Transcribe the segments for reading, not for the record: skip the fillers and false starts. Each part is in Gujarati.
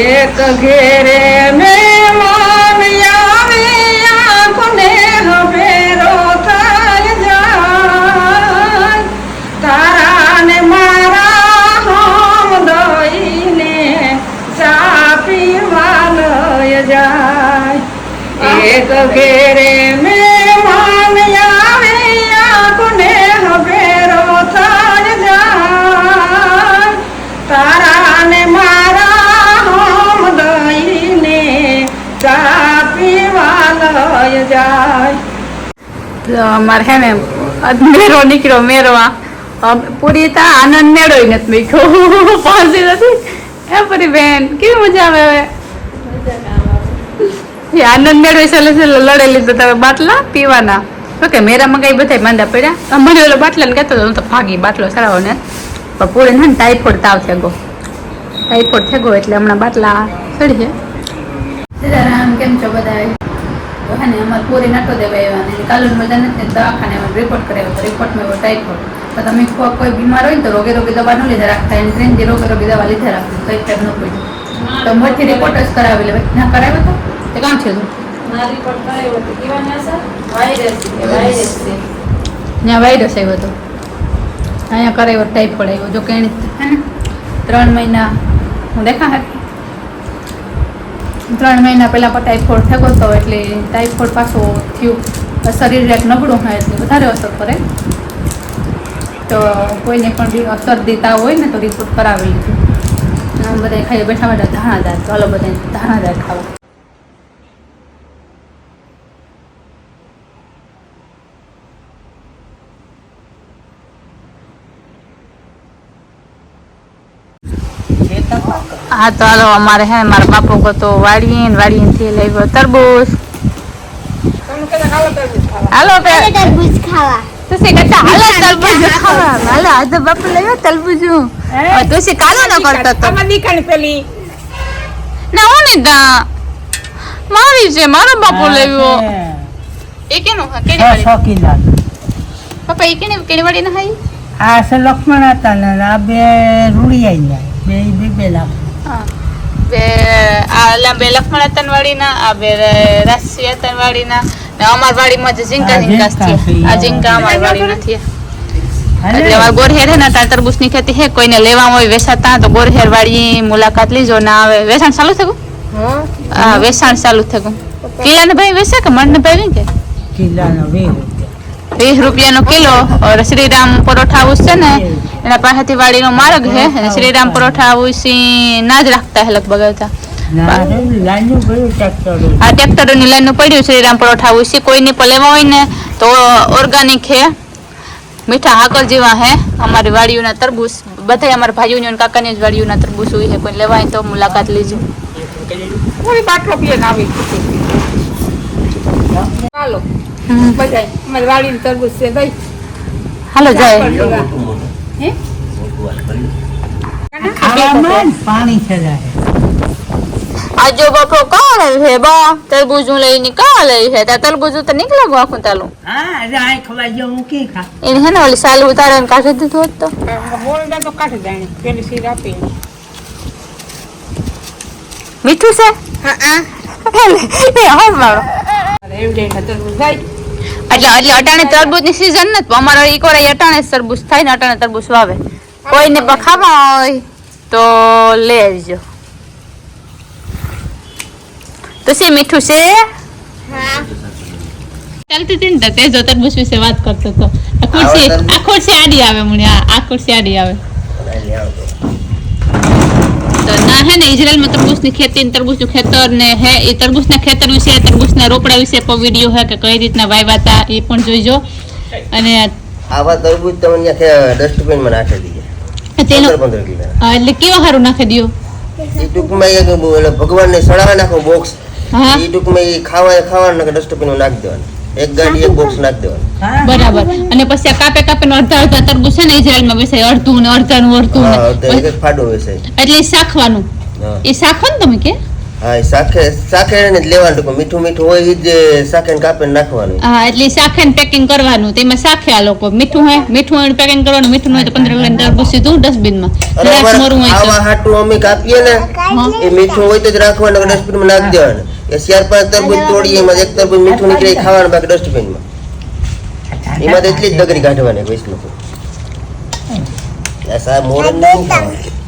એક ઘેરે મહેમાન આવે આંખને હવેરો થઈ જાય તારા ને મારા હોમ દઈને ચા પીવા લઈ જાય એક ઘેરે મહેમાન આવે આંખને હવેરો થઈ જાય તારા ને મારા અમારે હે ને મેરો નીકળ્યો મેરવા પૂરી તા આનંદ મેળો નથી નીકળ્યો પહોંચી નથી એ પૂરી બેન કેવી મજા આવે હવે આનંદ મેળવી છેલ્લે છેલ્લે લડે લીધો તમે બાટલા પીવાના ઓકે મેરામાં કઈ બધા માંદા પડ્યા મને ઓલો બાટલા ને કહેતો હું તો ભાગી બાટલો સરાવો ને પણ પૂરી ને ટાઈફોઇડ તાવ થેગો એટલે હમણાં બાટલા ચડી છે રામ કેમ છો બધા તો હે ને અમારે પૂરી નાટો દેવા આવ્યા કાલુન મજા નથી દવાખાને રિપોર્ટ કરાવ્યો તો રિપોર્ટમાં એવો ટાઈફોઇડ તો તમે કોઈ બીમાર હોય ને તો રોગે દવા ન લીધે રાખતા એને ટ્રેનથી રોગે દવા લીધે રાખવું કઈ ટાઈપ ન પડ્યું તો મરથી રિપોર્ટ જ કરાવી લે ના કરાવ્યો તો તે કામ છે તું રિપોર્ટ કરાવ્યો હતો ત્યાં વાયરસ આવ્યો હતો અહીંયા કરાવ્યો ટાઈફોઇડ આવ્યો જો કે હે ને 3 મહિના હું દેખા હતી 3 મહિના પહેલાં પણ ટાઈફોઇડ થયો હતો એટલે ટાઈફોઇડ પાછો થયું શરીર એક નબળું હોય એટલે વધારે અસર કરે તો કોઈને પણ શરદી તાવ હોય ને તો રિપોર્ટ કરાવી લીધું આમ બધા ખાઈ બેઠા ધાણાદાર ચાલો બધા ધાણાદાર ખાવા હા તો હાલો અમારે હે મારા બાપુ કો તો વાડીએ થી લાવ્યો તરબૂચ હાલો તરબૂચ ખાવા તુસી કહેતા હાલો તરબૂચ ખાવા હાલો આજે બાપુ લાવ્યો તરબૂચ તુસી કાલો ન કરતો તો અમાર દીકરી પેલી ના હું ને ગા મારી છે મારો બાપુ લાવ્યો એ કેનો કેડી વાડી શોકીલા પપ્પા એ કેડી વાડી ના હાઈ આ સે લક્ષ્મણ હતા ને આ બે રૂડી આઈ બે લાખ બે લક્ષ્મણ તનવાડી ના આ બે રાશિયા તનવાડી ના અમાર વાડીમાં જે ઝીંકા છે આ ઝીંકા અમાર વાડી નથી એટલે અમાર ગોરહેર હે ને તરબૂચ ની ખેતી હે કોઈને લેવા હોય વેચાતા તો ગોરહેર વાડી મુલાકાત લીજો ના આવે વેચાણ ચાલુ થયું હા વેચાણ ચાલુ થયું કિલા ને ભાઈ વેચે કે મણ ને ભાઈ કે કિલા નો 20 રૂપિયાનો કિલો और श्रीराम परोठा हाउस है ना एना पासेथी वाड़ी नो मार्ग है श्रीराम परोठा हाउस ना ज રાખતા है लगभग था આ ટ્રેક્ટર ની લાઈન નું પડ્યું શ્રીરામ પરોઠા હાઉસ કોઈને પણ લેવા હોય ને તો ઓર્ગેનિક है મીઠા હાકર જેવા है અમારી વાડીઓના તરબૂચ બધા અમારા ભાઈઓની અને કાકાની વાડીઓના તરબૂચ હોય છે કોઈ લેવા હોય તો મુલાકાત લેજો કોઈ બાટલો પીને આવી ચાલો બજાય અમારી વાડીની તરબૂચ છે ભાઈ હાલો જાય હે પાણી છે જાય આજો બાપો કોણ છે બા તરબૂચ લઈને કા લઈ છે તરબૂચ તો નીકળે આખું તાલું હા રાય ખવા જો હું કી ખા એને હે ને ઓલી સાલ ઉતારીને કાઢી દીધું હોત તો બોલડા તો કાઢી જાણે પેલી સીર આપી મીઠું છે હા એ હાલ મારો એમ જે તરબૂચ જાય એટલે અટાણે તરબૂચ ની સીઝન નથી અમારે ઈકોરા અટાણે તરબૂચ થાય ને અટાણે તરબૂચ વાવે કોઈને બખાવા હોય તો લેજો તો સે મીઠું છે હા ચાલતી હતી ને તે જો તરબૂચ વિશે વાત કરતો તો આ ખુરશી આડી આવે મને આ ખુરશી આડી આવે તો ના હે ને ઇઝરાયલ में તરબૂચ ની ખેતી ને તરબૂચ નું ખેતર ને હે એ તરબૂચ ના ખેતર વિશે તરબૂચ ના રોપડા વિશે પણ વિડિયો હે કે કઈ રીતના વાવ્યા હતા એ પણ જોઈજો અને આવા તરબૂચ તમને ડસ્ટબિન માં નાખી દીજે તેનો 15 કિલો એટલે કેવા હારું નાખી દિયો એ ટૂંકમાં એક ભગવાન ને સડાવા નાખો બોક્સ એ ટૂંકમાં એ ખાવા નાખે ડસ્ટબિન માં નાખી દેવાનું એક ગાડી એક બોક્સ નાખી દેવાનું બરાબર અને પછી કાપે નો અડધા તરબૂચ છે ને ઇઝરાયલ માં વેચાય અડધું ને અડધાનું અડધું ને એક ફાડો વેચાય એટલે શાખવાનું એ શાખવાનું તમે કે હા સાખે ને લેવાનું ટૂંકમાં મીઠું મીઠું હોય ઈ જ સાખે કાપીને નાખવાનું. હા એટલે સાખે પેકિંગ કરવાનું તેમાં સાખે આ લોકો મીઠું હોય પેકિંગ કરવાનું મીઠું હોય તો 15 લઈને તરબૂચ સીધું ડસ્ટબિનમાં. આવા હાટું અમે કાપીએ ને એ મીઠું હોય તો જ રાખવાનું ડસ્ટબિનમાં નાખી દેવાનું. એ 4-5 તરબૂચ તોડીએ એમાં એક તરબૂચ મીઠું નીકળે ખાવાનું બાકી ડસ્ટબિનમાં. એમાં તો એટલી જ દગરી કાઢવાની વૈષ્ણવ. આ સાહેબ મોરન નહીં ખાવાનું.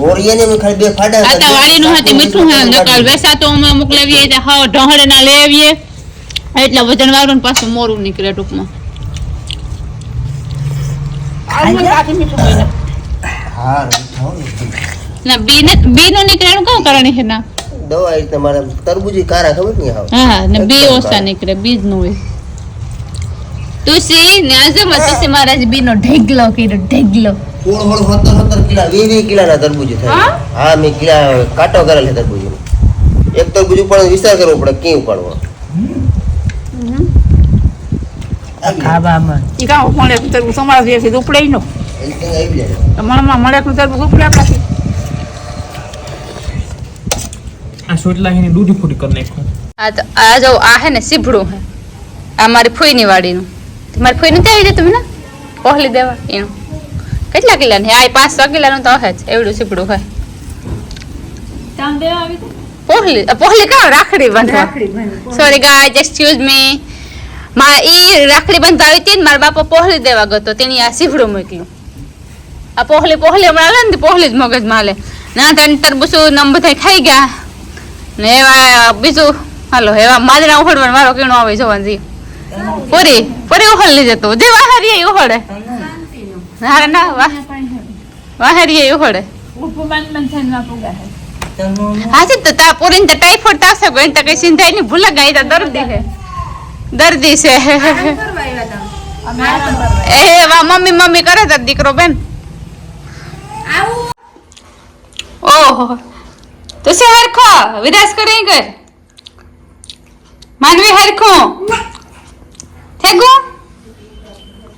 મોરિયાને અમે ખાલી 2 ફાડા આતા વાડીનું હતી મીઠું હે નકલ વેસા તો અમે મોકલાવીએ એટલે હાવ ઢોહળે ના લઈ આવીએ એટલે વજન વાળું પાછું મોરું નીકળે ટૂંકમાં. ના બી નો નીકળેનું કામ કરવાની છે ના દવા એ તમારા તરબૂજી કારા ખબર નહીં આવે. હા ને બી ઓછા નીકળે બીજ નો હોય. તુસી ને આજમાં તુસી મહારાજ બી નો ઢેગલો કર્યો ઢેગલો. હોળ 17 કિલા 20 કિલાના તરબૂજ થાય. હા મે કિલા કાટો કરેલ છે તરબૂજ. એક તરબૂજ ઉપર વિચાર કરવો પડે કે ઉપાડવો. ખાવામાં ઈ કા મળે તરબૂજ સમાજ જે છે ઉપડે નો એલ્ટિંગ આવી જાય. તમારામાં મળે તરબૂજ ઉપડે પાછી. આ સોટલાહીની દૂધી ફૂટી કરી નાખો. આ જો આ હે ને સીભડું હે આ મારી ફોઈની વાડીનું. મારી ફોઈ નથી આવી તમે ને પહોલી દેવા એનું કેટલા કિલા ને આ 5-6 કિલાનું તો હે જ એવડું સીપડું હોય. તામ દેવા આવી પહોલી કા રાખડી બાંધવા. સોરી ગાઈસ એક્સક્યુઝ મી માં ઈ રાખડી બાંધવા આવી હતી ને મારા બાપા પહોલી દેવા ગયો તેની આ સીપડું મોકલ્યું. આ પહોલી હમણાં લે ને પહોલી જ મગજમાં હાલે ના તને તરબૂચું નમ બધા ખાઈ ગયા ને એવા બીજું હાલો એવા માદરા ઉખડવાનો મારો કેણો આવે જવાની પૂરી ઉખડ લઈ જતો જે વાહરી ઉખડે ના ના વાહરી ઉખડે હાજી તો તા પૂરી ને ટાઈફોઈડ તાસે ગઈ તો કઈ સિંધાઈ ની ભૂલા ગઈ તો દર્દી છે એ વા મમ્મી કરે તાર દીકરો બેન. ઓહો તો સે હરખો વિરાસ કરી કર માનવી હરખો થેગો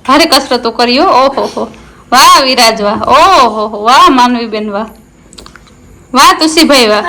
ભારે કસરતો કર્યો. ઓહો વાહ વિરાજ વાહ ઓહો વાહ માનવી બેન વાહ તુસી ભાઈ વાહ.